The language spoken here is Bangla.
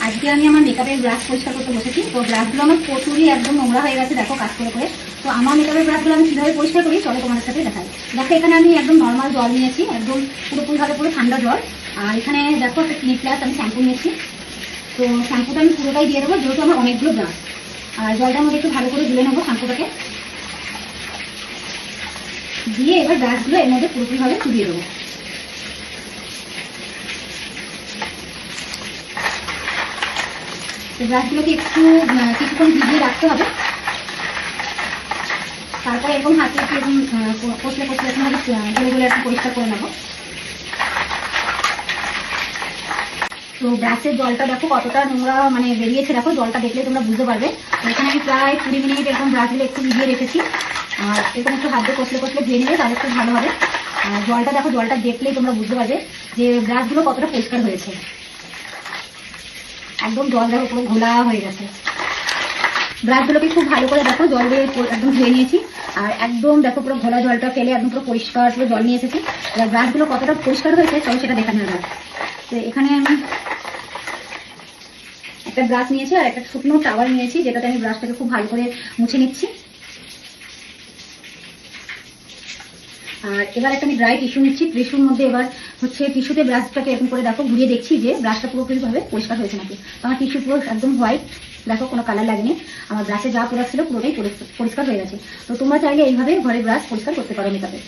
আজকে আমি আমার মেকআপের ব্রাশ পরিষ্কার করতে বসেছি। তো ব্রাশগুলো আমার প্রচুরই একদম নোংরা হয়ে গেছে, দেখো কাজ করে করে। তো আমার মেকআপের ব্রাশগুলো আমি কীভাবে পরিষ্কার করি চলো তোমাদের সাথে দেখাই। দেখো এখানে আমি একদম নর্মাল জল নিয়েছি, একদম পুরোপুরিভাবে পুরো ঠান্ডা জল। আর এখানে দেখো একটা ক্লিপ প্লাস আমি শ্যাম্পু নিয়েছি। তো শ্যাম্পুটা আমি পুরোটাই দিয়ে দেবো, যেহেতু আমার অনেকগুলো ব্রাশ। আর জলটার মধ্যে একটু ভালো করে ধুয়ে নেবো শ্যাম্পুটাকে, দিয়ে এবার ব্রাশগুলো এর মধ্যে পুরোপুরিভাবে চুবিয়ে দেবো। তো ব্রাশগুলোকে একটু কিছুক্ষণ ভিজিয়ে রাখতে হবে। তারপরে এরকম হাতে একটু এরকম কষলে কষলে গলে গলে একটু পরিষ্কার করে নেবো। তো ব্রাশের জলটা দেখো কতটা নোংরা মানে বেরিয়েছে, দেখো জলটা দেখলে তোমরা বুঝতে পারবে। এখানে আমি প্রায় 20 মিনিট এরকম ব্রাশগুলো একটু ভিজিয়ে রেখেছি। আর এরকম একটু হাত দিয়ে কষলে কষলে ধুয়ে নিলে তাহলে খুব ভালো হবে। আর জলটা দেখো, জলটা দেখলেই তোমরা বুঝতে পারবে যে ব্রাশগুলো কতটা পরিষ্কার হয়েছে। একদম জল দেখো পুরো ঘোলা হয়ে গেছে। ব্রাশগুলোকে খুব ভালো করে দেখো জল দিয়ে একদম ধুয়ে নিয়েছি। আর একদম দেখো পুরো ঘোলা জলটা ফেলে একদম পুরো পরিষ্কার পুরো জল নিয়ে এসেছি। এবার ব্রাশগুলো কতটা পরিষ্কার হয়েছে চলো সেটা দেখানো যাবে। তো এখানে আমি একটা ব্রাশ নিয়েছি আর একটা শুকনো টাওয়াল নিয়েছি, যেটাতে আমি ব্রাশটাকে খুব ভালো করে মুছে নিচ্ছি। আর এবার একটা আমি ড্রাই টিস্যু নিচ্ছি। টিস্যুর মধ্যে এবার হচ্ছে টিস্যুতে ব্রাশটাকে এরকম করে দেখো ঘুরিয়ে দেখছি যে ব্রাশটা পুরোপুরিভাবে পরিষ্কার হয়েছে নাকি। তো আমার টিস্যু পুরো একদম হোয়াইট, দেখো কোনো কালার লাগেনি। আমার ব্রাশে যা প্রোডাক্ট ছিল পুরোটাই পরিষ্কার হয়ে গেছে। তো তোমরা চাইলে এইভাবে ঘরে ব্রাশ পরিষ্কার করতে পারো মেকআপে।